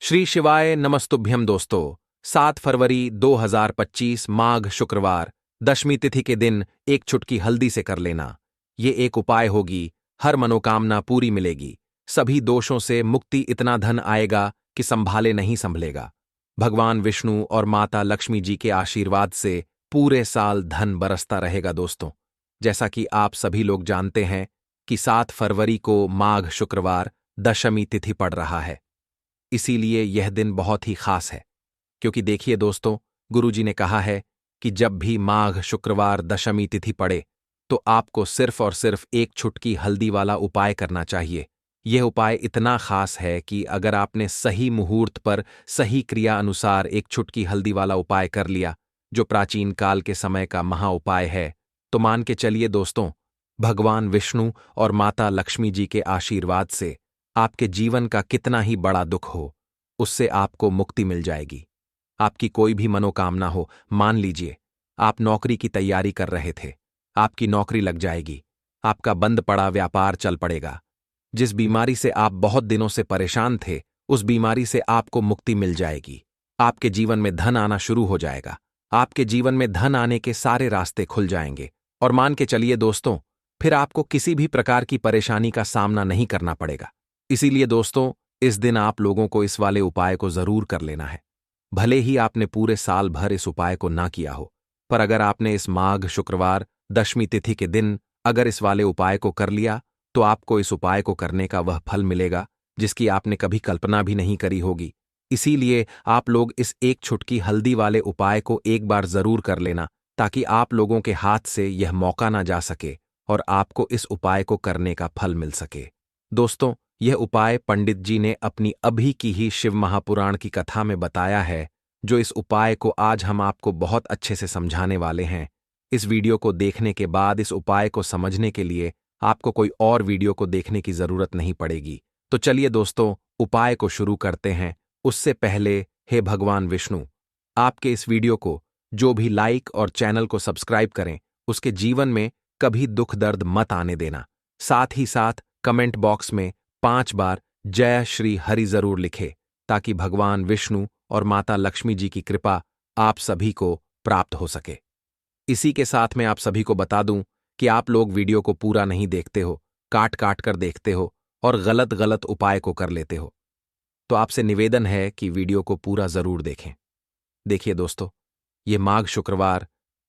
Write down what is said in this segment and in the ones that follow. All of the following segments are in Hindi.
श्री शिवाय नमस्तुभ्यम दोस्तों। 7 फरवरी 2025 माघ शुक्रवार दशमी तिथि के दिन एक चुटकी हल्दी से कर लेना। ये एक उपाय होगी, हर मनोकामना पूरी मिलेगी, सभी दोषों से मुक्ति, इतना धन आएगा कि संभाले नहीं संभलेगा। भगवान विष्णु और माता लक्ष्मी जी के आशीर्वाद से पूरे साल धन बरसता रहेगा दोस्तों। जैसा कि आप सभी लोग जानते हैं कि 7 फरवरी को माघ शुक्रवार दशमी तिथि पड़ रहा है, इसीलिए यह दिन बहुत ही खास है। क्योंकि देखिए दोस्तों, गुरुजी ने कहा है कि जब भी माघ शुक्रवार दशमी तिथि पड़े तो आपको सिर्फ और सिर्फ एक चुटकी हल्दी वाला उपाय करना चाहिए। यह उपाय इतना खास है कि अगर आपने सही मुहूर्त पर सही क्रिया अनुसार एक चुटकी हल्दी वाला उपाय कर लिया, जो प्राचीन काल के समय का महा उपाय है, तो मान के चलिए दोस्तों, भगवान विष्णु और माता लक्ष्मी जी के आशीर्वाद से आपके जीवन का कितना ही बड़ा दुख हो, उससे आपको मुक्ति मिल जाएगी। आपकी कोई भी मनोकामना हो, मान लीजिए आप नौकरी की तैयारी कर रहे थे, आपकी नौकरी लग जाएगी, आपका बंद पड़ा व्यापार चल पड़ेगा, जिस बीमारी से आप बहुत दिनों से परेशान थे, उस बीमारी से आपको मुक्ति मिल जाएगी। आपके जीवन में धन आना शुरू हो जाएगा, आपके जीवन में धन आने के सारे रास्ते खुल जाएंगे। और मान के चलिए दोस्तों, फिर आपको किसी भी प्रकार की परेशानी का सामना नहीं करना पड़ेगा। इसीलिए दोस्तों, इस दिन आप लोगों को इस वाले उपाय को जरूर कर लेना है। भले ही आपने पूरे साल भर इस उपाय को ना किया हो, पर अगर आपने इस माघ शुक्रवार दशमी तिथि के दिन अगर इस वाले उपाय को कर लिया, तो आपको इस उपाय को करने का वह फल मिलेगा जिसकी आपने कभी कल्पना भी नहीं करी होगी। इसीलिए आप लोग इस एक चुटकी हल्दी वाले उपाय को एक बार जरूर कर लेना, ताकि आप लोगों के हाथ से यह मौका ना जा सके और आपको इस उपाय को करने का फल मिल सके। दोस्तों, यह उपाय पंडित जी ने अपनी अभी की ही शिव महापुराण की कथा में बताया है, जो इस उपाय को आज हम आपको बहुत अच्छे से समझाने वाले हैं। इस वीडियो को देखने के बाद इस उपाय को समझने के लिए आपको कोई और वीडियो को देखने की जरूरत नहीं पड़ेगी। तो चलिए दोस्तों, उपाय को शुरू करते हैं। उससे पहले, हे भगवान विष्णु, आपके इस वीडियो को जो भी लाइक और चैनल को सब्सक्राइब करें, उसके जीवन में कभी दुख दर्द मत आने देना। साथ ही साथ कमेंट बॉक्स में 5 बार जय श्री हरि जरूर लिखे, ताकि भगवान विष्णु और माता लक्ष्मी जी की कृपा आप सभी को प्राप्त हो सके। इसी के साथ मैं आप सभी को बता दूं कि आप लोग वीडियो को पूरा नहीं देखते हो, काट काट कर देखते हो और गलत गलत उपाय को कर लेते हो। तो आपसे निवेदन है कि वीडियो को पूरा जरूर देखें। देखिए दोस्तों, ये माघ शुक्रवार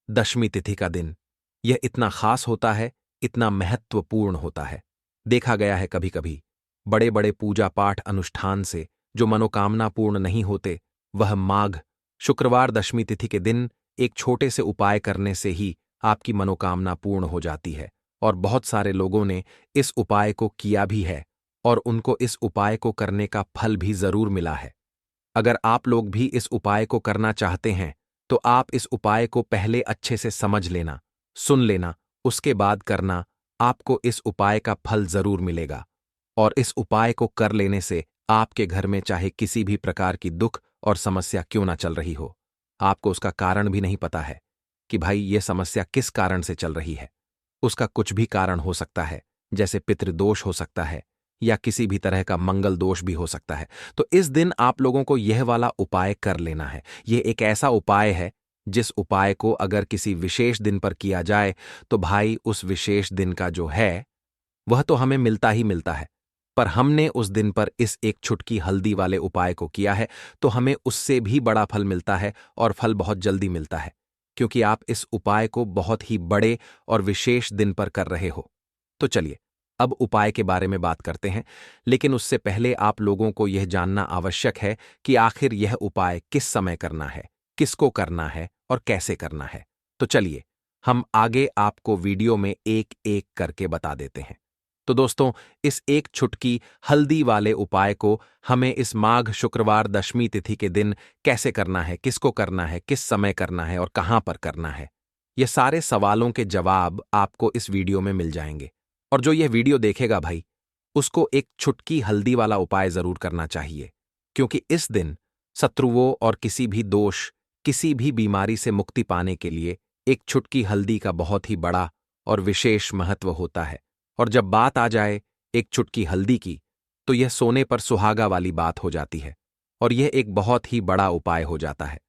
दशमी तिथि का दिन, यह इतना खास होता है, इतना महत्वपूर्ण होता है। देखा गया है कभी कभी बड़े बड़े पूजा पाठ अनुष्ठान से जो मनोकामना पूर्ण नहीं होते, वह माघ शुक्रवार दशमी तिथि के दिन एक छोटे से उपाय करने से ही आपकी मनोकामना पूर्ण हो जाती है। और बहुत सारे लोगों ने इस उपाय को किया भी है और उनको इस उपाय को करने का फल भी जरूर मिला है। अगर आप लोग भी इस उपाय को करना चाहते हैं, तो आप इस उपाय को पहले अच्छे से समझ लेना, सुन लेना, उसके बाद करना। आपको इस उपाय का फल जरूर मिलेगा। और इस उपाय को कर लेने से आपके घर में चाहे किसी भी प्रकार की दुख और समस्या क्यों ना चल रही हो, आपको उसका कारण भी नहीं पता है कि भाई ये समस्या किस कारण से चल रही है। उसका कुछ भी कारण हो सकता है, जैसे पितृदोष हो सकता है या किसी भी तरह का मंगल दोष भी हो सकता है। तो इस दिन आप लोगों को यह वाला उपाय कर लेना है। यह एक ऐसा उपाय है जिस उपाय को अगर किसी विशेष दिन पर किया जाए, तो भाई उस विशेष दिन का जो है वह तो हमें मिलता ही मिलता है, पर हमने उस दिन पर इस एक चुटकी हल्दी वाले उपाय को किया है, तो हमें उससे भी बड़ा फल मिलता है और फल बहुत जल्दी मिलता है, क्योंकि आप इस उपाय को बहुत ही बड़े और विशेष दिन पर कर रहे हो। तो चलिए अब उपाय के बारे में बात करते हैं, लेकिन उससे पहले आप लोगों को यह जानना आवश्यक है कि आखिर यह उपाय किस समय करना है, किसको करना है और कैसे करना है। तो चलिए हम आगे आपको वीडियो में एक एक करके बता देते हैं। तो दोस्तों, इस एक चुटकी हल्दी वाले उपाय को हमें इस माघ शुक्रवार दशमी तिथि के दिन कैसे करना है, किसको करना है, किस समय करना है और कहां पर करना है, ये सारे सवालों के जवाब आपको इस वीडियो में मिल जाएंगे। और जो यह वीडियो देखेगा भाई, उसको एक चुटकी हल्दी वाला उपाय जरूर करना चाहिए, क्योंकि इस दिन शत्रुओं और किसी भी दोष, किसी भी बीमारी से मुक्ति पाने के लिए एक चुटकी हल्दी का बहुत ही बड़ा और विशेष महत्व होता है। और जब बात आ जाए एक चुटकी हल्दी की, तो यह सोने पर सुहागा वाली बात हो जाती है। और यह एक बहुत ही बड़ा उपाय हो जाता है।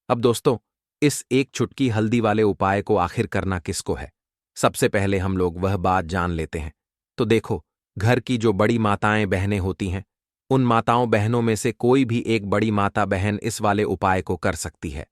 अब दोस्तों, इस एक चुटकी हल्दी वाले उपाय को आखिर करना किसको है? सबसे पहले हम लोग वह बात जान लेते हैं। तो देखो, घर की जो बड़ी माताएं बहनें होती हैं, उन माताओं बहनों में से कोई भी एक बड़ी माता बहन इस वाले उपाय को कर सकती है।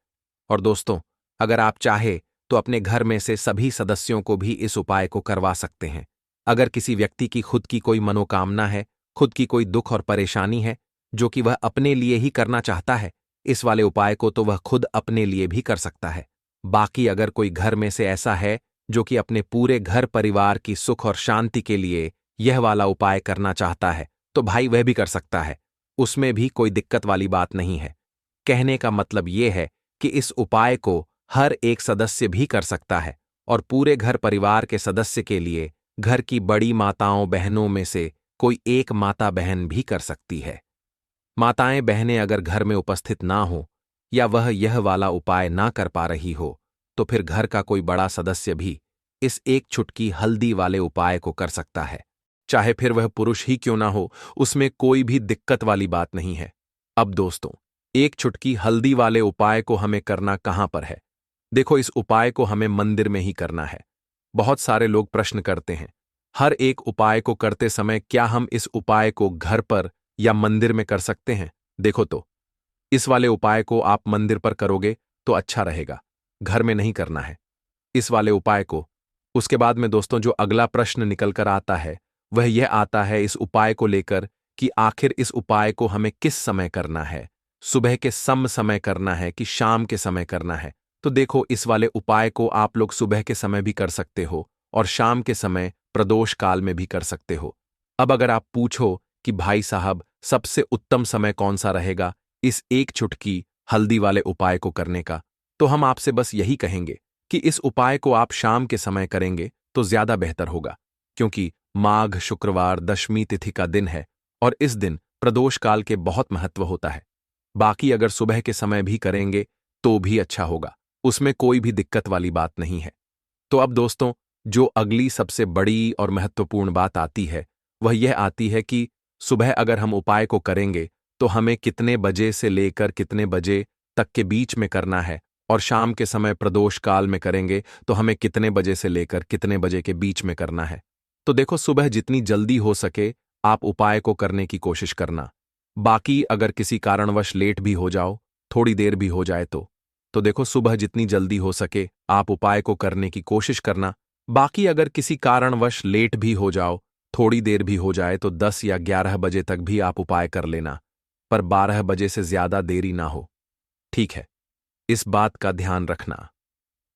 और दोस्तों, अगर आप चाहे तो अपने घर में से सभी सदस्यों को भी इस उपाय को करवा सकते हैं। अगर किसी व्यक्ति की खुद की कोई मनोकामना है, खुद की कोई दुख और परेशानी है, जो कि वह अपने लिए ही करना चाहता है, इस वाले उपाय को तो वह खुद अपने लिए भी कर सकता है। बाकी अगर कोई घर में से ऐसा है जो कि अपने पूरे घर परिवार की सुख और शांति के लिए यह वाला उपाय करना चाहता है, तो भाई वह भी कर सकता है। उसमें भी कोई दिक्कत वाली बात नहीं है। कहने का मतलब यह है कि इस उपाय को हर एक सदस्य भी कर सकता है और पूरे घर परिवार के सदस्य के लिए घर की बड़ी माताओं बहनों में से कोई एक माता बहन भी कर सकती है। माताएं बहनें अगर घर में उपस्थित ना हो या वह यह वाला उपाय ना कर पा रही हो, तो फिर घर का कोई बड़ा सदस्य भी इस एक चुटकी हल्दी वाले उपाय को कर सकता है। चाहे फिर वह पुरुष ही क्यों ना हो, उसमें कोई भी दिक्कत वाली बात नहीं है। अब दोस्तों, एक चुटकी हल्दी वाले उपाय को हमें करना कहां पर है? देखो, इस उपाय को हमें मंदिर में ही करना है। बहुत सारे लोग प्रश्न करते हैं, हर एक उपाय को करते समय क्या हम इस उपाय को घर पर या मंदिर में कर सकते हैं? देखो तो, इस वाले उपाय को आप मंदिर पर करोगे तो अच्छा रहेगा, घर में नहीं करना है इस वाले उपाय को। उसके बाद में दोस्तों, जो अगला प्रश्न निकल कर आता है वह यह आता है इस उपाय को लेकर कि आखिर इस उपाय को हमें किस समय करना है, सुबह के सम समय करना है कि शाम के समय करना है? तो देखो, इस वाले उपाय को आप लोग सुबह के समय भी कर सकते हो और शाम के समय प्रदोष काल में भी कर सकते हो। अब अगर आप पूछो कि भाई साहब, सबसे उत्तम समय कौन सा रहेगा इस एक चुटकी हल्दी वाले उपाय को करने का, तो हम आपसे बस यही कहेंगे कि इस उपाय को आप शाम के समय करेंगे तो ज्यादा बेहतर होगा, क्योंकि माघ शुक्रवार दशमी तिथि का दिन है और इस दिन प्रदोष काल के बहुत महत्व होता है। बाकी अगर सुबह के समय भी करेंगे तो भी अच्छा होगा, उसमें कोई भी दिक्कत वाली बात नहीं है। तो अब दोस्तों, जो अगली सबसे बड़ी और महत्वपूर्ण बात आती है वह यह आती है कि सुबह अगर हम उपाय को करेंगे तो हमें कितने बजे से लेकर कितने बजे तक के बीच में करना है, और शाम के समय प्रदोष काल में करेंगे तो हमें कितने बजे से लेकर कितने बजे के बीच में करना है। तो देखो, सुबह जितनी जल्दी हो सके आप उपाय को करने की कोशिश करना। बाकी अगर किसी कारणवश लेट भी हो जाओ, थोड़ी देर भी हो जाए तो देखो, सुबह जितनी जल्दी हो सके आप उपाय को करने की कोशिश करना। बाकी अगर किसी कारणवश लेट भी हो जाओ, थोड़ी देर भी हो जाए, तो 10 या 11 बजे तक भी आप उपाय कर लेना, पर 12 बजे से ज्यादा देरी ना हो। ठीक है, इस बात का ध्यान रखना।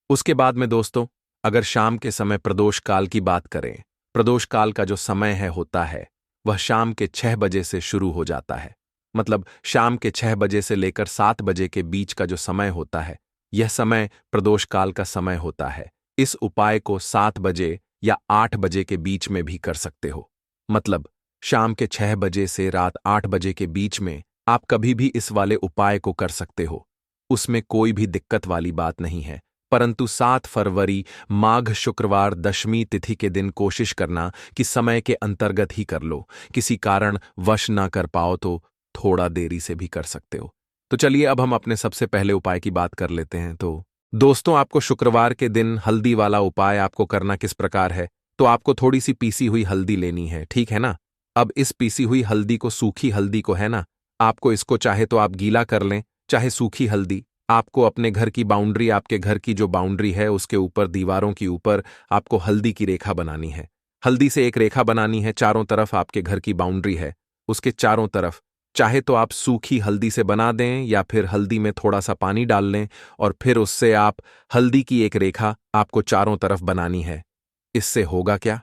उसके बाद में दोस्तों, अगर शाम के समय प्रदोष काल की बात करें, प्रदोष काल का जो समय होता है वह शाम के 6 बजे से शुरू हो जाता है। मतलब शाम के 6 बजे से लेकर 7 बजे के बीच का जो समय होता है, यह समय प्रदोष काल का समय होता है। इस उपाय को 7 बजे या 8 बजे के बीच में भी कर सकते हो। मतलब शाम के 6 बजे से रात 8 बजे के बीच में आप कभी भी इस वाले उपाय को कर सकते हो, उसमें कोई भी दिक्कत वाली बात नहीं है। परंतु 7 फरवरी माघ शुक्रवार दशमी तिथि के दिन कोशिश करना कि समय के अंतर्गत ही कर लो। किसी कारण वश ना कर पाओ तो थोड़ा देरी से भी कर सकते हो। तो चलिए, अब हम अपने सबसे पहले उपाय की बात कर लेते हैं। तो दोस्तों, आपको शुक्रवार के दिन हल्दी वाला उपाय आपको करना किस प्रकार है? तो आपको थोड़ी सी पीसी हुई हल्दी लेनी है, ठीक है ना? अब इस पीसी हुई हल्दी को, सूखी हल्दी को है ना, आपको इसको चाहे तो आप गीला कर लें, चाहे सूखी हल्दी। आपको अपने घर की बाउंड्री, आपके घर की जो बाउंड्री है उसके ऊपर, दीवारों के ऊपर आपको हल्दी की रेखा बनानी है। हल्दी से एक रेखा बनानी है, चारों तरफ आपके घर की बाउंड्री है उसके चारों तरफ। चाहे तो आप सूखी हल्दी से बना दें या फिर हल्दी में थोड़ा सा पानी डाल लें और फिर उससे आप हल्दी की एक रेखा आपको चारों तरफ बनानी है। इससे होगा क्या?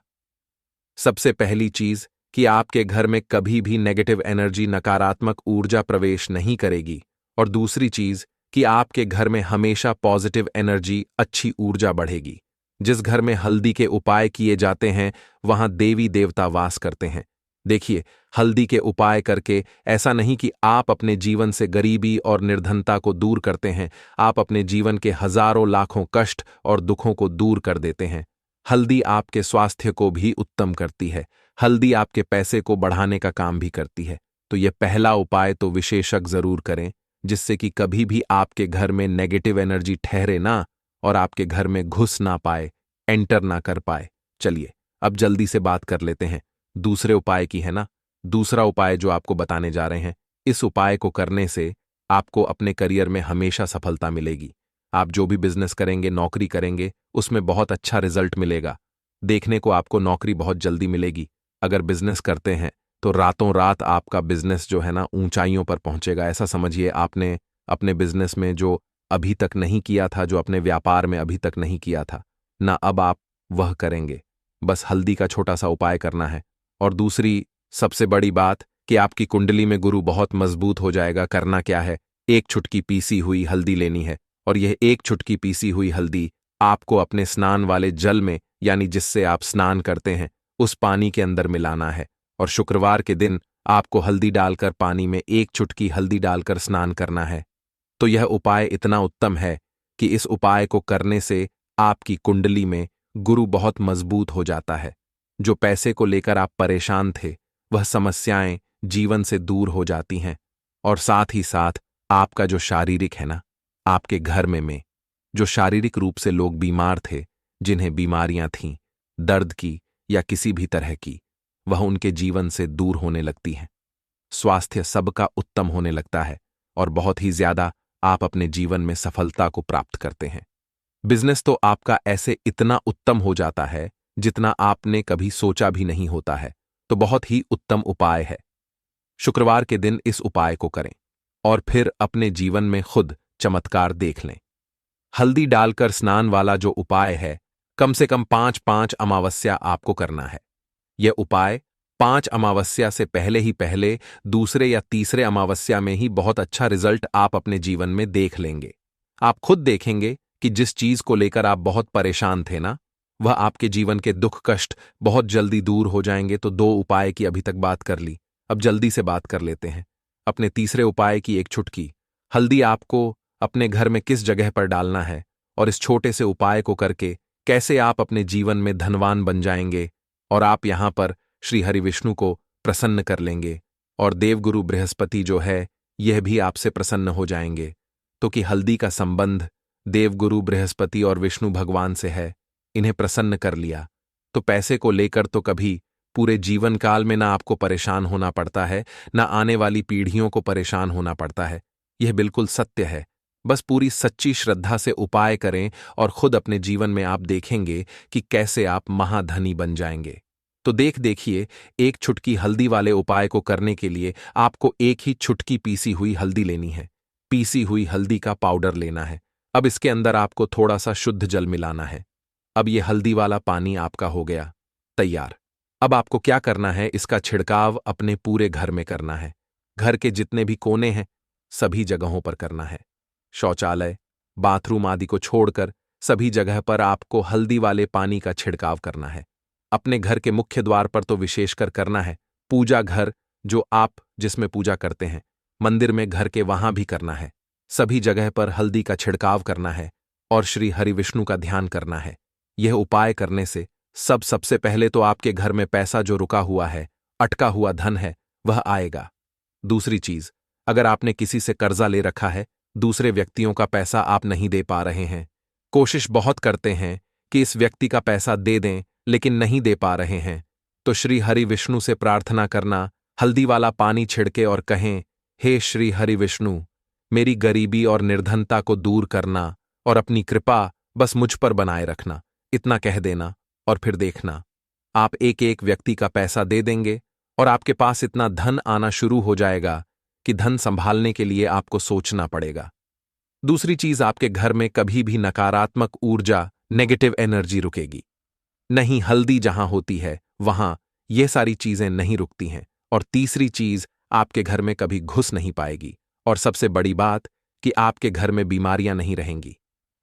सबसे पहली चीज कि आपके घर में कभी भी नेगेटिव एनर्जी, नकारात्मक ऊर्जा प्रवेश नहीं करेगी। और दूसरी चीज कि आपके घर में हमेशा पॉजिटिव एनर्जी, अच्छी ऊर्जा बढ़ेगी। जिस घर में हल्दी के उपाय किए जाते हैं वहां देवी देवता वास करते हैं। देखिए, हल्दी के उपाय करके ऐसा नहीं कि आप अपने जीवन से गरीबी और निर्धनता को दूर करते हैं, आप अपने जीवन के हजारों लाखों कष्ट और दुखों को दूर कर देते हैं। हल्दी आपके स्वास्थ्य को भी उत्तम करती है। हल्दी आपके पैसे को बढ़ाने का काम भी करती है। तो यह पहला उपाय तो विशेषज्ञ जरूर करें, जिससे कि कभी भी आपके घर में नेगेटिव एनर्जी ठहरे ना और आपके घर में घुस ना पाए, एंटर ना कर पाए। चलिए अब जल्दी से बात कर लेते हैं दूसरे उपाय की, है ना। दूसरा उपाय जो आपको बताने जा रहे हैं, इस उपाय को करने से आपको अपने करियर में हमेशा सफलता मिलेगी। आप जो भी बिजनेस करेंगे, नौकरी करेंगे, उसमें बहुत अच्छा रिजल्ट मिलेगा। देखने को आपको नौकरी बहुत जल्दी मिलेगी। अगर बिजनेस करते हैं तो रातों रात आपका बिजनेस जो है ना ऊंचाइयों पर पहुंचेगा। ऐसा समझिए आपने अपने बिजनेस में जो अभी तक नहीं किया था, जो अपने व्यापार में अभी तक नहीं किया था ना, अब आप वह करेंगे। बस हल्दी का छोटा सा उपाय करना है। और दूसरी सबसे बड़ी बात कि आपकी कुंडली में गुरु बहुत मजबूत हो जाएगा। करना क्या है, एक चुटकी पीसी हुई हल्दी लेनी है और यह एक चुटकी पीसी हुई हल्दी आपको अपने स्नान वाले जल में, यानी जिससे आप स्नान करते हैं, उस पानी के अंदर मिलाना है। और शुक्रवार के दिन आपको हल्दी डालकर पानी में एक चुटकी हल्दी डालकर स्नान करना है। तो यह उपाय इतना उत्तम है कि इस उपाय को करने से आपकी कुंडली में गुरु बहुत मजबूत हो जाता है। जो पैसे को लेकर आप परेशान थे, वह समस्याएं जीवन से दूर हो जाती हैं। और साथ ही साथ आपका जो शारीरिक है ना, आपके घर में जो शारीरिक रूप से लोग बीमार थे, जिन्हें बीमारियां थीं, दर्द की या किसी भी तरह की, वह उनके जीवन से दूर होने लगती हैं। स्वास्थ्य सबका उत्तम होने लगता है और बहुत ही ज्यादा आप अपने जीवन में सफलता को प्राप्त करते हैं। बिजनेस तो आपका ऐसे इतना उत्तम हो जाता है जितना आपने कभी सोचा भी नहीं होता है। तो बहुत ही उत्तम उपाय है। शुक्रवार के दिन इस उपाय को करें और फिर अपने जीवन में खुद चमत्कार देख लें। हल्दी डालकर स्नान वाला जो उपाय है, कम से कम 5-5 अमावस्या आपको करना है। यह उपाय 5 अमावस्या से पहले ही पहले दूसरे या तीसरे अमावस्या में ही बहुत अच्छा रिजल्ट आप अपने जीवन में देख लेंगे। आप खुद देखेंगे कि जिस चीज को लेकर आप बहुत परेशान थे ना, वह आपके जीवन के दुख कष्ट बहुत जल्दी दूर हो जाएंगे। तो 2 उपाय की अभी तक बात कर ली, अब जल्दी से बात कर लेते हैं अपने तीसरे उपाय की। एक चुटकी हल्दी आपको अपने घर में किस जगह पर डालना है और इस छोटे से उपाय को करके कैसे आप अपने जीवन में धनवान बन जाएंगे और आप यहां पर श्री हरि विष्णु को प्रसन्न कर लेंगे और देवगुरु बृहस्पति जो है यह भी आपसे प्रसन्न हो जाएंगे। तो कि हल्दी का संबंध देवगुरु बृहस्पति और विष्णु भगवान से है, इन्हें प्रसन्न कर लिया तो पैसे को लेकर तो कभी पूरे जीवन काल में ना आपको परेशान होना पड़ता है, ना आने वाली पीढ़ियों को परेशान होना पड़ता है। यह बिल्कुल सत्य है। बस पूरी सच्ची श्रद्धा से उपाय करें और खुद अपने जीवन में आप देखेंगे कि कैसे आप महाधनी बन जाएंगे। तो देखिए, एक चुटकी हल्दी वाले उपाय को करने के लिए आपको एक ही चुटकी पीसी हुई हल्दी लेनी है। पीसी हुई हल्दी का पाउडर लेना है। अब इसके अंदर आपको थोड़ा सा शुद्ध जल मिलाना है। अब यह हल्दी वाला पानी आपका हो गया तैयार। अब आपको क्या करना है, इसका छिड़काव अपने पूरे घर में करना है। घर के जितने भी कोने हैं सभी जगहों पर करना है। शौचालय, बाथरूम आदि को छोड़कर सभी जगह पर आपको हल्दी वाले पानी का छिड़काव करना है। अपने घर के मुख्य द्वार पर तो विशेषकर करना है। पूजा घर जो आप जिसमें पूजा करते हैं, मंदिर में घर के वहां भी करना है। सभी जगह पर हल्दी का छिड़काव करना है और श्री हरि विष्णु का ध्यान करना है। यह उपाय करने से सबसे पहले तो आपके घर में पैसा जो रुका हुआ है, अटका हुआ धन है, वह आएगा। दूसरी चीज, अगर आपने किसी से कर्जा ले रखा है, दूसरे व्यक्तियों का पैसा आप नहीं दे पा रहे हैं, कोशिश बहुत करते हैं कि इस व्यक्ति का पैसा दे दें लेकिन नहीं दे पा रहे हैं, तो श्री हरि विष्णु से प्रार्थना करना, हल्दी वाला पानी छिड़के और कहें, हे श्री हरि विष्णु, मेरी गरीबी और निर्धनता को दूर करना और अपनी कृपा बस मुझ पर बनाए रखना। इतना कह देना और फिर देखना, आप एक एक व्यक्ति का पैसा दे देंगे और आपके पास इतना धन आना शुरू हो जाएगा कि धन संभालने के लिए आपको सोचना पड़ेगा। दूसरी चीज, आपके घर में कभी भी नकारात्मक ऊर्जा, नेगेटिव एनर्जी रुकेगी नहीं। हल्दी जहां होती है वहां ये सारी चीजें नहीं रुकती हैं। और तीसरी चीज, आपके घर में कभी घुस नहीं पाएगी। और सबसे बड़ी बात कि आपके घर में बीमारियां नहीं रहेंगी।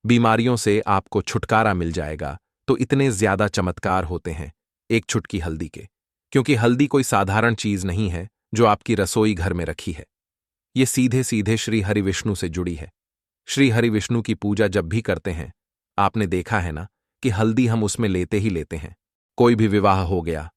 बीमारियों से आपको छुटकारा मिल जाएगा। तो इतने ज्यादा चमत्कार होते हैं एक चुटकी हल्दी के, क्योंकि हल्दी कोई साधारण चीज नहीं है जो आपकी रसोई घर में रखी है। ये सीधे सीधे श्री हरि विष्णु से जुड़ी है। श्री हरि विष्णु की पूजा जब भी करते हैं, आपने देखा है ना कि हल्दी हम उसमें लेते ही लेते हैं। कोई भी विवाह हो गया,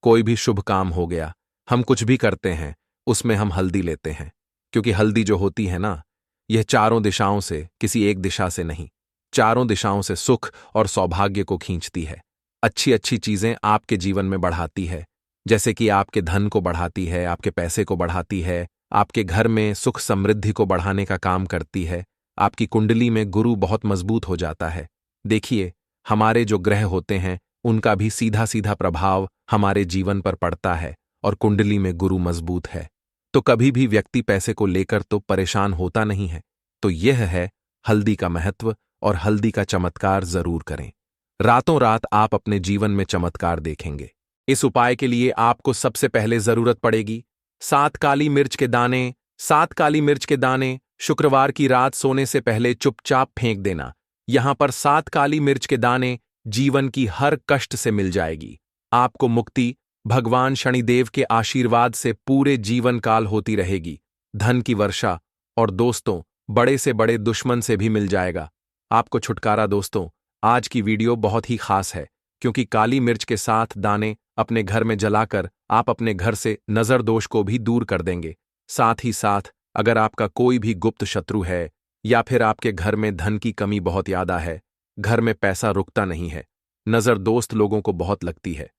कोई भी शुभ काम हो गया, हम कुछ भी करते हैं, उसमें हम हल्दी लेते हैं, क्योंकि हल्दी जो होती है ना, यह चारों दिशाओं से, किसी एक दिशा से नहीं, चारों दिशाओं से सुख और सौभाग्य को खींचती है। अच्छी अच्छी चीजें आपके जीवन में बढ़ाती है, जैसे कि आपके धन को बढ़ाती है, आपके पैसे को बढ़ाती है, आपके घर में सुख समृद्धि को बढ़ाने का काम करती है। आपकी कुंडली में गुरु बहुत मजबूत हो जाता है। देखिए, हमारे जो ग्रह होते हैं उनका भी सीधा सीधा प्रभाव हमारे जीवन पर पड़ता है, और कुंडली में गुरु मजबूत है तो कभी भी व्यक्ति पैसे को लेकर तो परेशान होता नहीं है। तो यह है हल्दी का महत्व, और हल्दी का चमत्कार जरूर करें। रातों रात आप अपने जीवन में चमत्कार देखेंगे। इस उपाय के लिए आपको सबसे पहले जरूरत पड़ेगी 7 काली मिर्च के दाने। 7 काली मिर्च के दाने शुक्रवार की रात सोने से पहले चुपचाप फेंक देना। यहां पर 7 काली मिर्च के दाने जीवन की हर कष्ट से मिल जाएगी। आपको मुक्ति भगवान शनिदेव के आशीर्वाद से पूरे जीवन काल होती रहेगी। धन की वर्षा, और दोस्तों बड़े से बड़े दुश्मन से भी मिल जाएगा आपको छुटकारा। दोस्तों, आज की वीडियो बहुत ही खास है, क्योंकि काली मिर्च के साथ दाने अपने घर में जलाकर आप अपने घर से नजर दोष को भी दूर कर देंगे। साथ ही साथ अगर आपका कोई भी गुप्त शत्रु है, या फिर आपके घर में धन की कमी बहुत ज्यादा है, घर में पैसा रुकता नहीं है, नजर दोस्त लोगों को बहुत लगती है,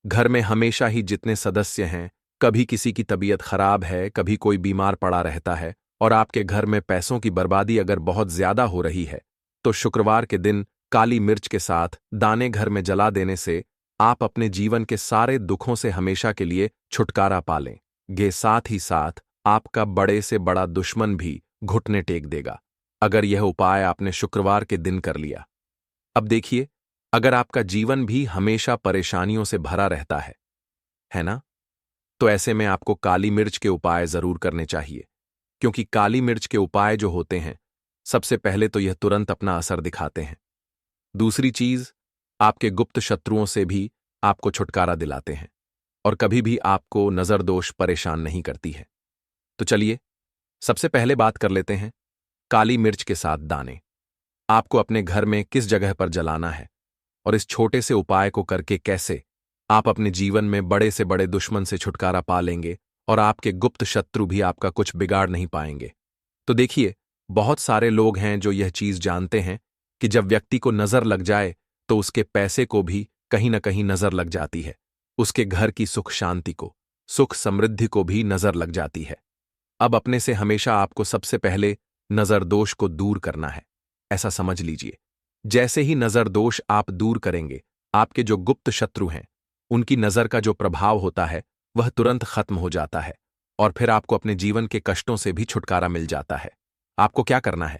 घर में हमेशा ही जितने सदस्य हैं, कभी किसी की तबीयत खराब है, कभी कोई बीमार पड़ा रहता है, और आपके घर में पैसों की बर्बादी अगर बहुत ज्यादा हो रही है, तो शुक्रवार के दिन काली मिर्च के साथ दाने घर में जला देने से आप अपने जीवन के सारे दुखों से हमेशा के लिए छुटकारा पा लेंगे। साथ ही साथ आपका बड़े से बड़ा दुश्मन भी घुटने टेक देगा, अगर यह उपाय आपने शुक्रवार के दिन कर लिया। अब देखिए, अगर आपका जीवन भी हमेशा परेशानियों से भरा रहता है ना, तो ऐसे में आपको काली मिर्च के उपाय जरूर करने चाहिए, क्योंकि काली मिर्च के उपाय जो होते हैं, सबसे पहले तो यह तुरंत अपना असर दिखाते हैं। दूसरी चीज, आपके गुप्त शत्रुओं से भी आपको छुटकारा दिलाते हैं, और कभी भी आपको नजर दोष परेशान नहीं करती है। तो चलिए सबसे पहले बात कर लेते हैं काली मिर्च के साथ दाने। आपको अपने घर में किस जगह पर जलाना है, और इस छोटे से उपाय को करके कैसे आप अपने जीवन में बड़े से बड़े दुश्मन से छुटकारा पा लेंगे, और आपके गुप्त शत्रु भी आपका कुछ बिगाड़ नहीं पाएंगे। तो देखिए, बहुत सारे लोग हैं जो यह चीज जानते हैं कि जब व्यक्ति को नजर लग जाए तो उसके पैसे को भी कहीं ना कहीं नजर लग जाती है, उसके घर की सुख शांति को, सुख समृद्धि को भी नजर लग जाती है। अब अपने से हमेशा आपको सबसे पहले नजर दोष को दूर करना है। ऐसा समझ लीजिए, जैसे ही नजर दोष आप दूर करेंगे, आपके जो गुप्त शत्रु हैं उनकी नजर का जो प्रभाव होता है वह तुरंत खत्म हो जाता है, और फिर आपको अपने जीवन के कष्टों से भी छुटकारा मिल जाता है। आपको क्या करना है,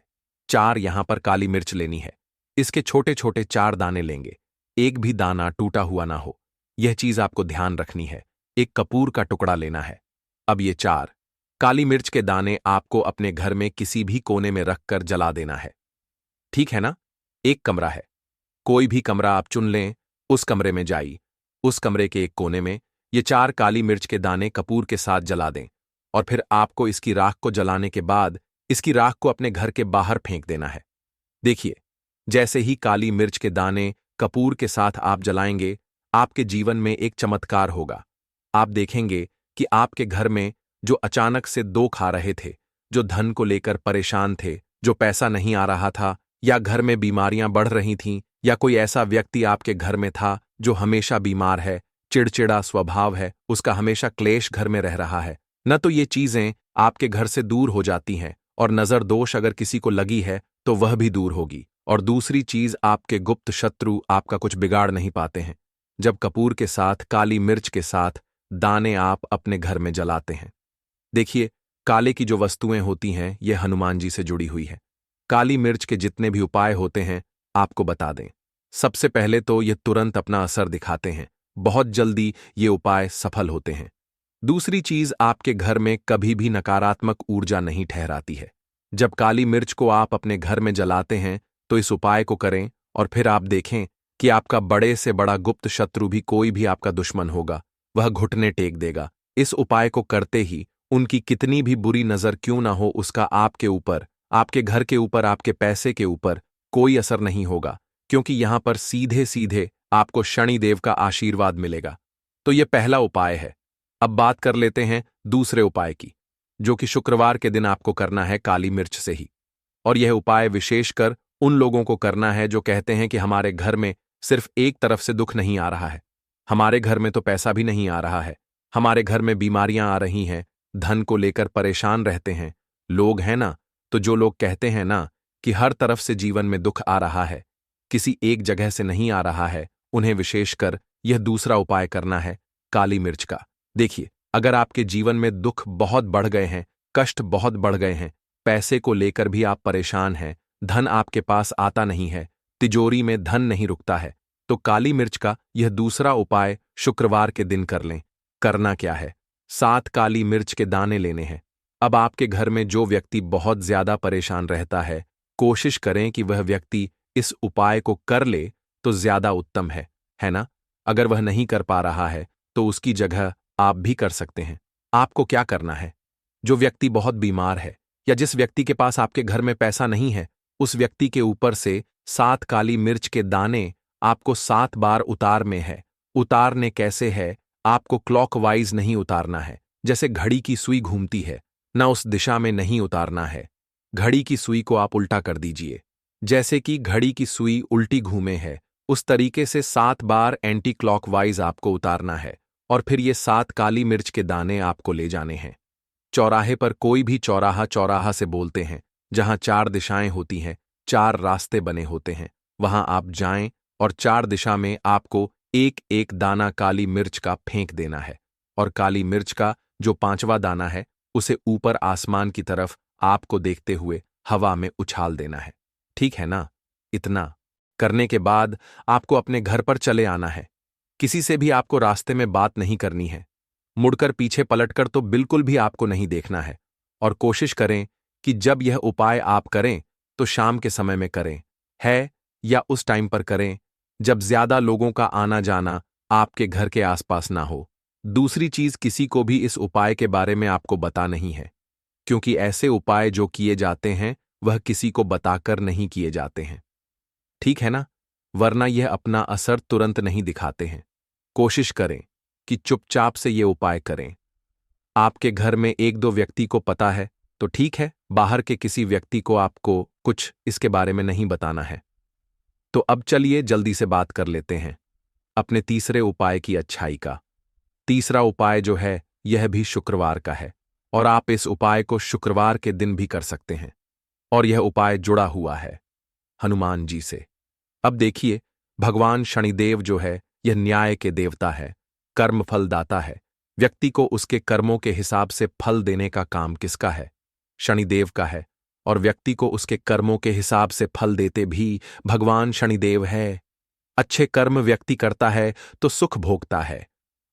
4 यहां पर काली मिर्च लेनी है। इसके छोटे छोटे 4 दाने लेंगे, एक भी दाना टूटा हुआ ना हो, यह चीज आपको ध्यान रखनी है। एक कपूर का टुकड़ा लेना है। अब ये 4 काली मिर्च के दाने आपको अपने घर में किसी भी कोने में रखकर जला देना है। ठीक है ना? एक कमरा है, कोई भी कमरा आप चुन लें, उस कमरे में जाइए। उस कमरे के एक कोने में ये 4 काली मिर्च के दाने कपूर के साथ जला दें, और फिर आपको इसकी राख को जलाने के बाद इसकी राख को अपने घर के बाहर फेंक देना है। देखिए, जैसे ही काली मिर्च के दाने कपूर के साथ आप जलाएंगे, आपके जीवन में एक चमत्कार होगा। आप देखेंगे कि आपके घर में जो अचानक से दुख खा रहे थे, जो धन को लेकर परेशान थे, जो पैसा नहीं आ रहा था, या घर में बीमारियां बढ़ रही थीं, या कोई ऐसा व्यक्ति आपके घर में था जो हमेशा बीमार है, चिड़चिड़ा स्वभाव है, उसका हमेशा क्लेश घर में रह रहा है न, तो ये चीजें आपके घर से दूर हो जाती हैं, और नजर दोष अगर किसी को लगी है तो वह भी दूर होगी। और दूसरी चीज, आपके गुप्त शत्रु आपका कुछ बिगाड़ नहीं पाते हैं जब कपूर के साथ काली मिर्च के साथ दाने आप अपने घर में जलाते हैं। देखिए, काले की जो वस्तुएं होती हैं यह हनुमान जी से जुड़ी हुई है। काली मिर्च के जितने भी उपाय होते हैं आपको बता दें। सबसे पहले तो ये तुरंत अपना असर दिखाते हैं, बहुत जल्दी ये उपाय सफल होते हैं। दूसरी चीज, आपके घर में कभी भी नकारात्मक ऊर्जा नहीं ठहराती है। जब काली मिर्च को आप अपने घर में जलाते हैं तो इस उपाय को करें, और फिर आप देखें कि आपका बड़े से बड़ा गुप्त शत्रु भी, कोई भी आपका दुश्मन होगा, वह घुटने टेक देगा। इस उपाय को करते ही उनकी कितनी भी बुरी नजर क्यों ना हो, उसका आपके ऊपर, आपके घर के ऊपर, आपके पैसे के ऊपर कोई असर नहीं होगा, क्योंकि यहां पर सीधे सीधे आपको शनिदेव का आशीर्वाद मिलेगा। तो यह पहला उपाय है। अब बात कर लेते हैं दूसरे उपाय की, जो कि शुक्रवार के दिन आपको करना है काली मिर्च से ही। और यह उपाय विशेषकर उन लोगों को करना है जो कहते हैं कि हमारे घर में सिर्फ एक तरफ से दुख नहीं आ रहा है, हमारे घर में तो पैसा भी नहीं आ रहा है, हमारे घर में बीमारियां आ रही हैं, धन को लेकर परेशान रहते हैं लोग, हैं ना। तो जो लोग कहते हैं ना कि हर तरफ से जीवन में दुख आ रहा है, किसी एक जगह से नहीं आ रहा है, उन्हें विशेषकर यह दूसरा उपाय करना है काली मिर्च का। देखिए, अगर आपके जीवन में दुख बहुत बढ़ गए हैं, कष्ट बहुत बढ़ गए हैं, पैसे को लेकर भी आप परेशान हैं, धन आपके पास आता नहीं है, तिजोरी में धन नहीं रुकता है, तो काली मिर्च का यह दूसरा उपाय शुक्रवार के दिन कर लें। करना क्या है? 7 काली मिर्च के दाने लेने हैं। अब आपके घर में जो व्यक्ति बहुत ज्यादा परेशान रहता है, कोशिश करें कि वह व्यक्ति इस उपाय को कर ले तो ज्यादा उत्तम है ना। अगर वह नहीं कर पा रहा है तो उसकी जगह आप भी कर सकते हैं। आपको क्या करना है? जो व्यक्ति बहुत बीमार है या जिस व्यक्ति के पास आपके घर में पैसा नहीं है, उस व्यक्ति के ऊपर से 7 काली मिर्च के दाने आपको 7 बार उतारने हैं। उतारने कैसे है? आपको क्लॉकवाइज नहीं उतारना है, जैसे घड़ी की सुई घूमती है ना, उस दिशा में नहीं उतारना है। घड़ी की सुई को आप उल्टा कर दीजिए, जैसे कि घड़ी की सुई उल्टी घूमे है, उस तरीके से 7 बार एंटी क्लॉकवाइज आपको उतारना है। और फिर ये 7 काली मिर्च के दाने आपको ले जाने हैं चौराहे पर। कोई भी चौराहा चौराहा से बोलते हैं, जहां 4 दिशाएं होती हैं, 4 रास्ते बने होते हैं, वहां आप जाएं और 4 दिशा में आपको एक एक दाना काली मिर्च का फेंक देना है। और काली मिर्च का जो 5वां दाना है, उसे ऊपर आसमान की तरफ आपको देखते हुए हवा में उछाल देना है। ठीक है ना? इतना करने के बाद आपको अपने घर पर चले आना है। किसी से भी आपको रास्ते में बात नहीं करनी है, मुड़कर पीछे पलटकर तो बिल्कुल भी आपको नहीं देखना है। और कोशिश करें कि जब यह उपाय आप करें तो शाम के समय में करें, है या उस टाइम पर करें जब ज्यादा लोगों का आना जाना आपके घर के आसपास ना हो। दूसरी चीज, किसी को भी इस उपाय के बारे में आपको बता नहीं है, क्योंकि ऐसे उपाय जो किए जाते हैं वह किसी को बताकर नहीं किए जाते हैं। ठीक है ना? वरना यह अपना असर तुरंत नहीं दिखाते हैं। कोशिश करें कि चुपचाप से ये उपाय करें। आपके घर में 1-2 व्यक्ति को पता है तो ठीक है, बाहर के किसी व्यक्ति को आपको कुछ इसके बारे में नहीं बताना है। तो अब चलिए जल्दी से बात कर लेते हैं अपने तीसरे उपाय की अच्छाई का। तीसरा उपाय जो है यह भी शुक्रवार का है, और आप इस उपाय को शुक्रवार के दिन भी कर सकते हैं। और यह उपाय जुड़ा हुआ है हनुमान जी से। अब देखिए, भगवान शनिदेव जो है यह न्याय के देवता है, कर्म फलदाता है। व्यक्ति को उसके कर्मों के हिसाब से फल देने का काम किसका है? शनिदेव का है। और व्यक्ति को उसके कर्मों के हिसाब से फल देते भी भगवान शनिदेव है। अच्छे कर्म व्यक्ति करता है तो सुख भोगता है,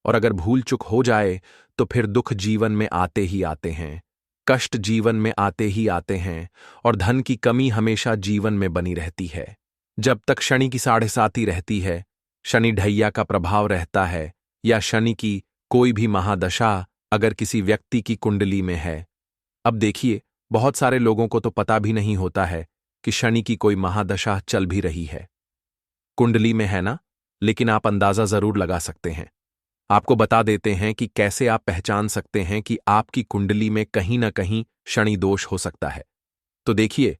और अगर भूल चूक हो जाए तो फिर दुख जीवन में आते ही आते हैं, कष्ट जीवन में आते ही आते हैं, और धन की कमी हमेशा जीवन में बनी रहती है। जब तक शनि की 7.5 रहती है, शनि ढैया का प्रभाव रहता है, या शनि की कोई भी महादशा अगर किसी व्यक्ति की कुंडली में है। अब देखिए, बहुत सारे लोगों को तो पता भी नहीं होता है कि शनि की कोई महादशा चल भी रही है, कुंडली में है ना, लेकिन आप अंदाजा जरूर लगा सकते हैं। आपको बता देते हैं कि कैसे आप पहचान सकते हैं कि आपकी कुंडली में कहीं ना कहीं शनि दोष हो सकता है। तो देखिए,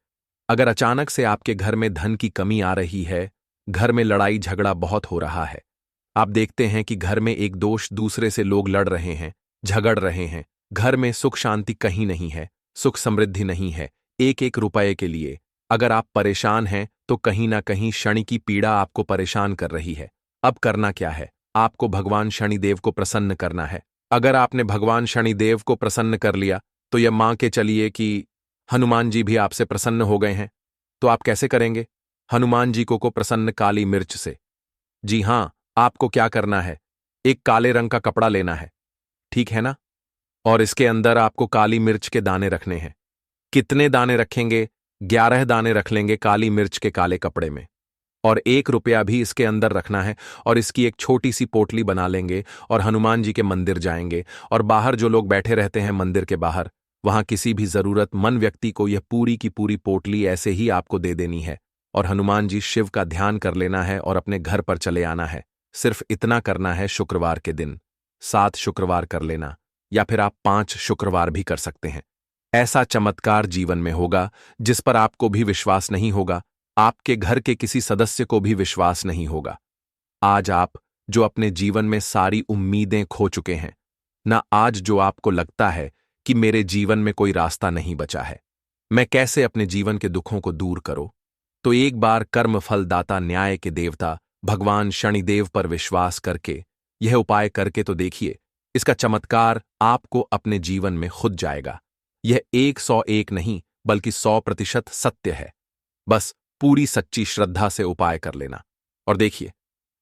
अगर अचानक से आपके घर में धन की कमी आ रही है, घर में लड़ाई झगड़ा बहुत हो रहा है, आप देखते हैं कि घर में एक दोष दूसरे से लोग लड़ रहे हैं, झगड़ रहे हैं, घर में सुख शांति कहीं नहीं है, सुख समृद्धि नहीं है, एक एक रुपए के लिए अगर आप परेशान हैं तो कहीं ना कहीं शनि की पीड़ा आपको परेशान कर रही है। अब करना क्या है? आपको भगवान शनिदेव को प्रसन्न करना है। अगर आपने भगवान शनिदेव को प्रसन्न कर लिया तो यह मान के चलिए कि हनुमान जी भी आपसे प्रसन्न हो गए हैं। तो आप कैसे करेंगे? हनुमान जी को प्रसन्न काली मिर्च से। जी हां, आपको क्या करना है? एक काले रंग का कपड़ा लेना है, ठीक है ना? और इसके अंदर आपको काली मिर्च के दाने रखने हैं। कितने दाने रखेंगे? 11 दाने रख लेंगे काली मिर्च के काले कपड़े में, और 1 रुपया भी इसके अंदर रखना है, और इसकी एक छोटी सी पोटली बना लेंगे और हनुमान जी के मंदिर जाएंगे, और बाहर जो लोग बैठे रहते हैं मंदिर के बाहर, वहां किसी भी जरूरतमंद व्यक्ति को यह पूरी की पूरी पोटली ऐसे ही आपको दे देनी है, और हनुमान जी शिव का ध्यान कर लेना है और अपने घर पर चले आना है। सिर्फ इतना करना है शुक्रवार के दिन। 7 शुक्रवार कर लेना, या फिर आप 5 शुक्रवार भी कर सकते हैं। ऐसा चमत्कार जीवन में होगा जिस पर आपको भी विश्वास नहीं होगा, आपके घर के किसी सदस्य को भी विश्वास नहीं होगा। आज आप जो अपने जीवन में सारी उम्मीदें खो चुके हैं, ना आज जो आपको लगता है कि मेरे जीवन में कोई रास्ता नहीं बचा है, मैं कैसे अपने जीवन के दुखों को दूर करूं, तो एक बार कर्मफलदाता न्याय के देवता भगवान शनिदेव पर विश्वास करके यह उपाय करके तो देखिए। इसका चमत्कार आपको अपने जीवन में खुद जाएगा। यह 101 नहीं बल्कि 100% सत्य है। बस पूरी सच्ची श्रद्धा से उपाय कर लेना। और देखिए,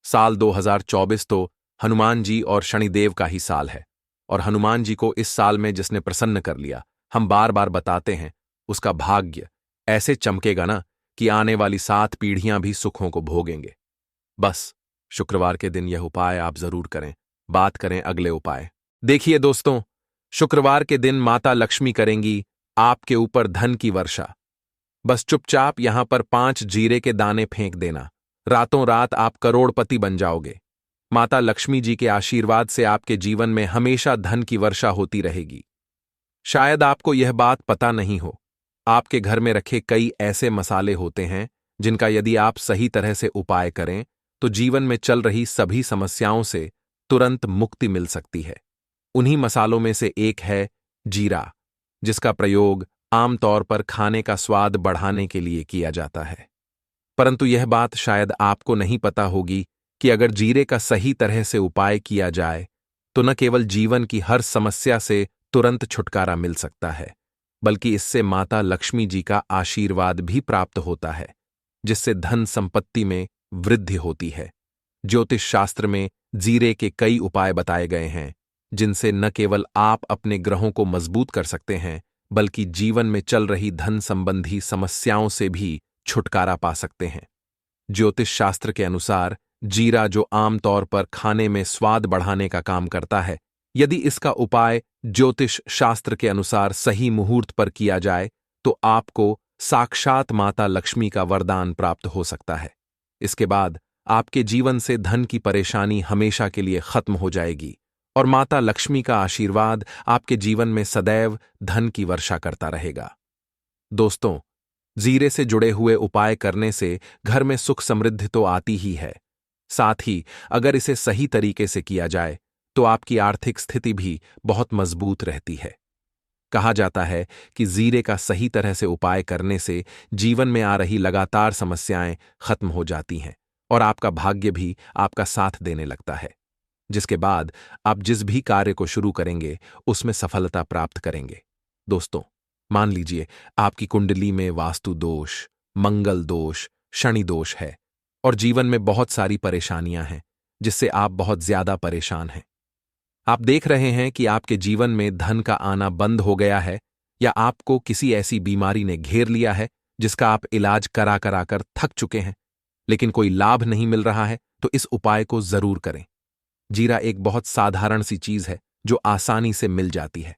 साल 2024 तो हनुमान जी और शनिदेव का ही साल है, और हनुमान जी को इस साल में जिसने प्रसन्न कर लिया, हम बार बार बताते हैं, उसका भाग्य ऐसे चमकेगा ना कि आने वाली 7 पीढ़ियां भी सुखों को भोगेंगे। बस शुक्रवार के दिन यह उपाय आप जरूर करें। बात करें अगले उपाय। देखिए दोस्तों, शुक्रवार के दिन माता लक्ष्मी करेंगी आपके ऊपर धन की वर्षा। बस चुपचाप यहां पर 5 जीरे के दाने फेंक देना, रातों रात आप करोड़पति बन जाओगे। माता लक्ष्मी जी के आशीर्वाद से आपके जीवन में हमेशा धन की वर्षा होती रहेगी। शायद आपको यह बात पता नहीं हो, आपके घर में रखे कई ऐसे मसाले होते हैं जिनका यदि आप सही तरह से उपाय करें तो जीवन में चल रही सभी समस्याओं से तुरंत मुक्ति मिल सकती है। उन्हीं मसालों में से एक है जीरा, जिसका प्रयोग आमतौर पर खाने का स्वाद बढ़ाने के लिए किया जाता है। परंतु यह बात शायद आपको नहीं पता होगी कि अगर जीरे का सही तरह से उपाय किया जाए तो न केवल जीवन की हर समस्या से तुरंत छुटकारा मिल सकता है, बल्कि इससे माता लक्ष्मी जी का आशीर्वाद भी प्राप्त होता है, जिससे धन संपत्ति में वृद्धि होती है। ज्योतिष शास्त्र में जीरे के कई उपाय बताए गए हैं, जिनसे न केवल आप अपने ग्रहों को मजबूत कर सकते हैं, बल्कि जीवन में चल रही धन संबंधी समस्याओं से भी छुटकारा पा सकते हैं। ज्योतिष शास्त्र के अनुसार जीरा, जो आमतौर पर खाने में स्वाद बढ़ाने का काम करता है, यदि इसका उपाय ज्योतिष शास्त्र के अनुसार सही मुहूर्त पर किया जाए तो आपको साक्षात माता लक्ष्मी का वरदान प्राप्त हो सकता है। इसके बाद आपके जीवन से धन की परेशानी हमेशा के लिए खत्म हो जाएगी और माता लक्ष्मी का आशीर्वाद आपके जीवन में सदैव धन की वर्षा करता रहेगा। दोस्तों, जीरे से जुड़े हुए उपाय करने से घर में सुख समृद्धि तो आती ही है, साथ ही अगर इसे सही तरीके से किया जाए तो आपकी आर्थिक स्थिति भी बहुत मजबूत रहती है। कहा जाता है कि जीरे का सही तरह से उपाय करने से जीवन में आ रही लगातार समस्याएं खत्म हो जाती हैं और आपका भाग्य भी आपका साथ देने लगता है, जिसके बाद आप जिस भी कार्य को शुरू करेंगे उसमें सफलता प्राप्त करेंगे। दोस्तों, मान लीजिए आपकी कुंडली में वास्तु दोष, मंगल दोष, शनि दोष है और जीवन में बहुत सारी परेशानियां हैं जिससे आप बहुत ज्यादा परेशान हैं। आप देख रहे हैं कि आपके जीवन में धन का आना बंद हो गया है, या आपको किसी ऐसी बीमारी ने घेर लिया है जिसका आप इलाज करा करा कर थक चुके हैं, लेकिन कोई लाभ नहीं मिल रहा है, तो इस उपाय को जरूर करें। जीरा एक बहुत साधारण सी चीज है जो आसानी से मिल जाती है,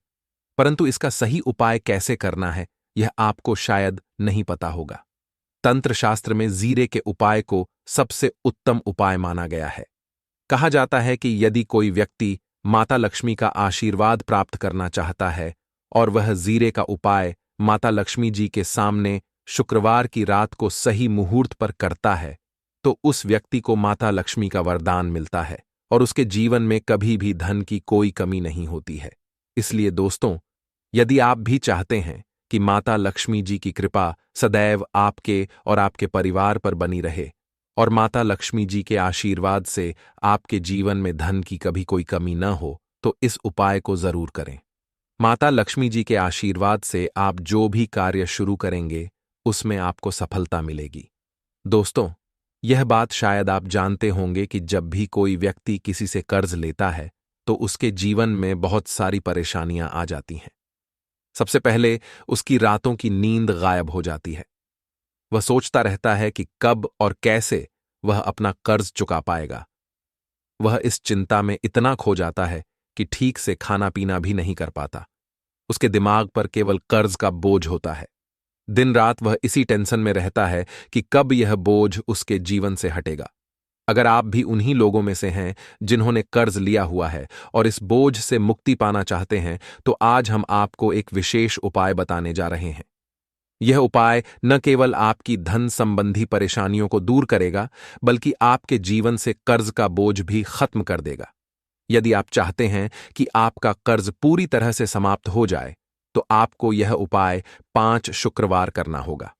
परंतु इसका सही उपाय कैसे करना है यह आपको शायद नहीं पता होगा। तंत्र शास्त्र में जीरे के उपाय को सबसे उत्तम उपाय माना गया है। कहा जाता है कि यदि कोई व्यक्ति माता लक्ष्मी का आशीर्वाद प्राप्त करना चाहता है और वह जीरे का उपाय माता लक्ष्मी जी के सामने शुक्रवार की रात को सही मुहूर्त पर करता है, तो उस व्यक्ति को माता लक्ष्मी का वरदान मिलता है और उसके जीवन में कभी भी धन की कोई कमी नहीं होती है। इसलिए दोस्तों, यदि आप भी चाहते हैं कि माता लक्ष्मी जी की कृपा सदैव आपके और आपके परिवार पर बनी रहे और माता लक्ष्मी जी के आशीर्वाद से आपके जीवन में धन की कभी कोई कमी न हो, तो इस उपाय को जरूर करें। माता लक्ष्मी जी के आशीर्वाद से आप जो भी कार्य शुरू करेंगे उसमें आपको सफलता मिलेगी। दोस्तों, यह बात शायद आप जानते होंगे कि जब भी कोई व्यक्ति किसी से कर्ज लेता है तो उसके जीवन में बहुत सारी परेशानियां आ जाती हैं। सबसे पहले उसकी रातों की नींद गायब हो जाती है। वह सोचता रहता है कि कब और कैसे वह अपना कर्ज चुका पाएगा। वह इस चिंता में इतना खो जाता है कि ठीक से खाना पीना भी नहीं कर पाता। उसके दिमाग पर केवल कर्ज का बोझ होता है। दिन रात वह इसी टेंशन में रहता है कि कब यह बोझ उसके जीवन से हटेगा। अगर आप भी उन्हीं लोगों में से हैं जिन्होंने कर्ज लिया हुआ है और इस बोझ से मुक्ति पाना चाहते हैं, तो आज हम आपको एक विशेष उपाय बताने जा रहे हैं। यह उपाय न केवल आपकी धन संबंधी परेशानियों को दूर करेगा, बल्कि आपके जीवन से कर्ज का बोझ भी खत्म कर देगा। यदि आप चाहते हैं कि आपका कर्ज पूरी तरह से समाप्त हो जाए, तो आपको यह उपाय 5 शुक्रवार करना होगा।